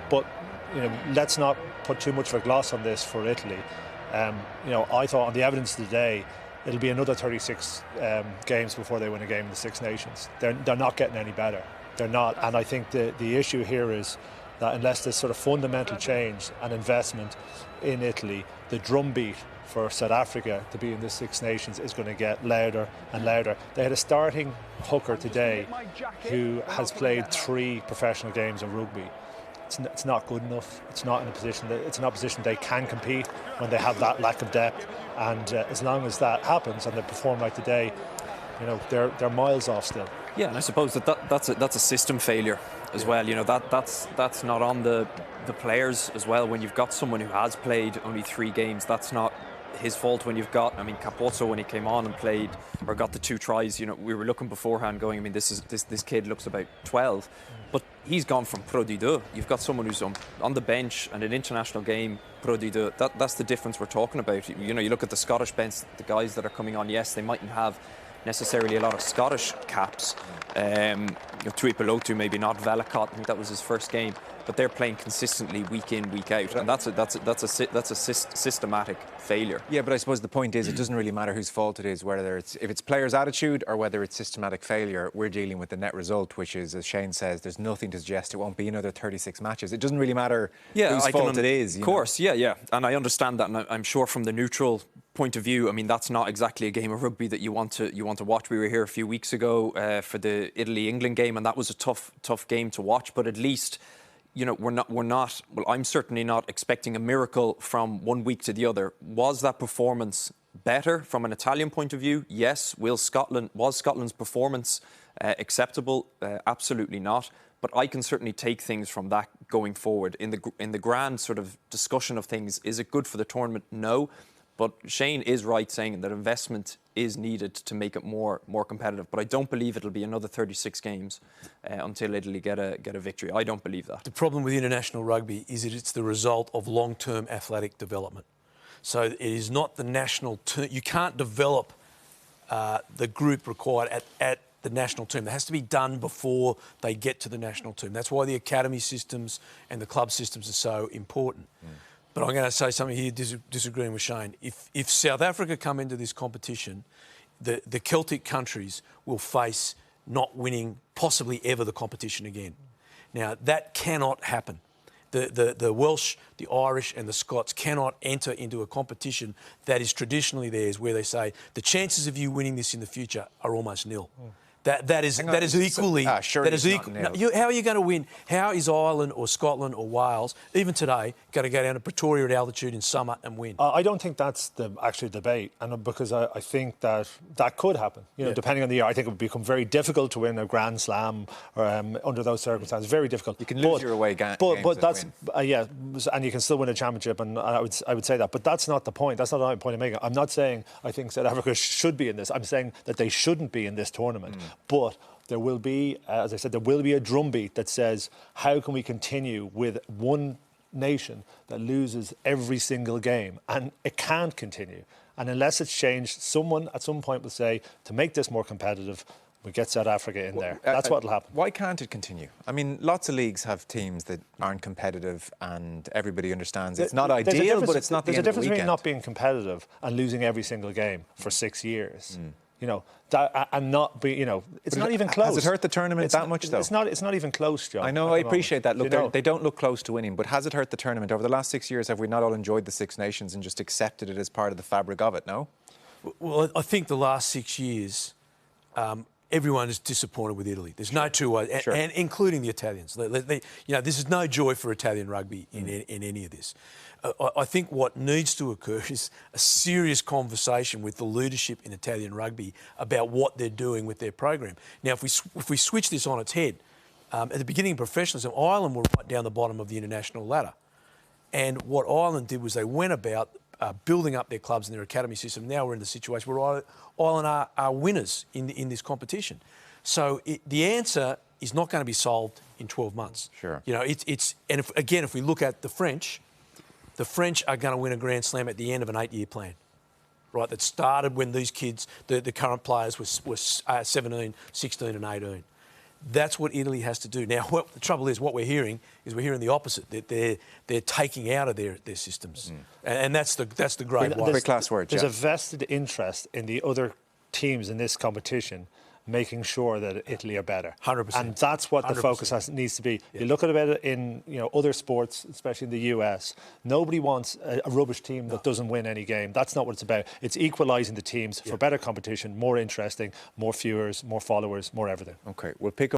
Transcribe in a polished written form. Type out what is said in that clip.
But let's not put too much of a gloss on this for Italy. I thought on the evidence today, it'll be another 36 games before they win a game in the Six Nations. They're not getting any better. They're not. And I think the issue here is that unless there's sort of fundamental change and investment in Italy, the drumbeat for South Africa to be in the Six Nations is going to get louder and louder. They had a starting hooker today who has played 3 professional games of rugby. It's not good enough. It's not in a position that it's an opposition they can compete when they have that lack of depth. And as long as that happens and they perform like today, they're miles off still. Yeah, and I suppose that's a system failure as well. That's not on the players as well. When you've got someone who has played only 3 games, that's not his fault. When you've got, Capozzo, when he came on and played or got the 2 tries, we were looking beforehand going, this kid looks about 12, but he's gone from Pro D2. You've got someone who's on the bench and an international game, Pro D2. That's the difference we're talking about. You look at the Scottish bench, the guys that are coming on, yes, they mightn't have necessarily a lot of Scottish caps. Tuipulotu, maybe not. Velicott, I think that was his first game, but they're playing consistently week in, week out, and that's a systematic failure. Yeah, but I suppose the point is, it doesn't really matter whose fault it is, if it's players' attitude or whether it's systematic failure. We're dealing with the net result, which is, as Shane says, there's nothing to suggest it won't be another 36 matches. It doesn't really matter whose fault it is. Of course, yeah, and I understand that, and I'm sure from the neutral point of view, that's not exactly a game of rugby that you want to watch. We were here a few weeks ago for the Italy-England game, and that was a tough game to watch. But at least, we're not. Well, I'm certainly not expecting a miracle from one week to the other. Was that performance better from an Italian point of view? Yes. Was Scotland's performance acceptable? Absolutely not. But I can certainly take things from that going forward. In the grand sort of discussion of things, is it good for the tournament? No. But Shane is right saying that investment is needed to make it more competitive. But I don't believe it'll be another 36 games until Italy get a victory. I don't believe that. The problem with international rugby is that it's the result of long-term athletic development. So it is not the national team. You can't develop the group required at the national team. That has to be done before they get to the national team. That's why the academy systems and the club systems are so important. But I'm going to say something here, disagreeing with Shane. If South Africa come into this competition, the Celtic countries will face not winning possibly ever the competition again. Now, that cannot happen. The Welsh, the Irish and the Scots cannot enter into a competition that is traditionally theirs, where they say the chances of you winning this in the future are almost nil. That is equally. Sure, that is equal. No, how are you going to win? How is Ireland or Scotland or Wales, even today, going to go down to Pretoria at altitude in summer and win? I don't think that's the actual debate, and because I think that could happen. Depending on the year, I think it would become very difficult to win a Grand Slam under those circumstances. Very difficult. You can lose your away games. But that's and you can still win a championship, and I would say that. But that's not the point. That's not the point I'm making. I'm not saying I think South Africa should be in this. I'm saying that they shouldn't be in this tournament. But there will be, as I said, there will be a drumbeat that says, how can we continue with one nation that loses every single game? And it can't continue. And unless it's changed, someone at some point will say, to make this more competitive, we get South Africa in there. That's what will happen. Why can't it continue? Lots of leagues have teams that aren't competitive, and everybody understands it's not ideal, but it's not the end of the weekend. There's a difference between not being competitive and losing every single game for 6 years. And not be, it's not even close. Has it hurt the tournament that much, though? It's not even close, John. I know, I appreciate that. Look, they don't look close to winning, but has it hurt the tournament? Over the last 6 years, have we not all enjoyed the Six Nations and just accepted it as part of the fabric of it, no? Well, I think the last 6 years, everyone is disappointed with Italy. There's no two ways, and including the Italians. This is no joy for Italian rugby in any of this. I think what needs to occur is a serious conversation with the leadership in Italian rugby about what they're doing with their program. Now, if we switch this on its head, at the beginning of professionalism, Ireland were right down the bottom of the international ladder. And what Ireland did was they went about building up their clubs and their academy system. Now we're in the situation where Ireland are winners in this competition. So the answer is not going to be solved in 12 months. Sure. And if we look at the French are going to win a Grand Slam at the end of an 8-year plan, right? That started when these kids, the current players, were 17, 16 and 18. That's what Italy has to do. Now, the trouble is, what we're hearing the opposite. That they're taking out of their systems, and that's the grave worry. Quick last word. There's Jeff. a vested interest in the other teams in this competition making sure that Italy are better. 100%. And that's what the 100%. focus needs to be. You look at it in other sports, especially in the US. Nobody wants a rubbish team that doesn't win any game. That's not what it's about. It's equalising the teams for better competition, more interesting, more viewers, more followers, more everything. Okay, we'll pick up.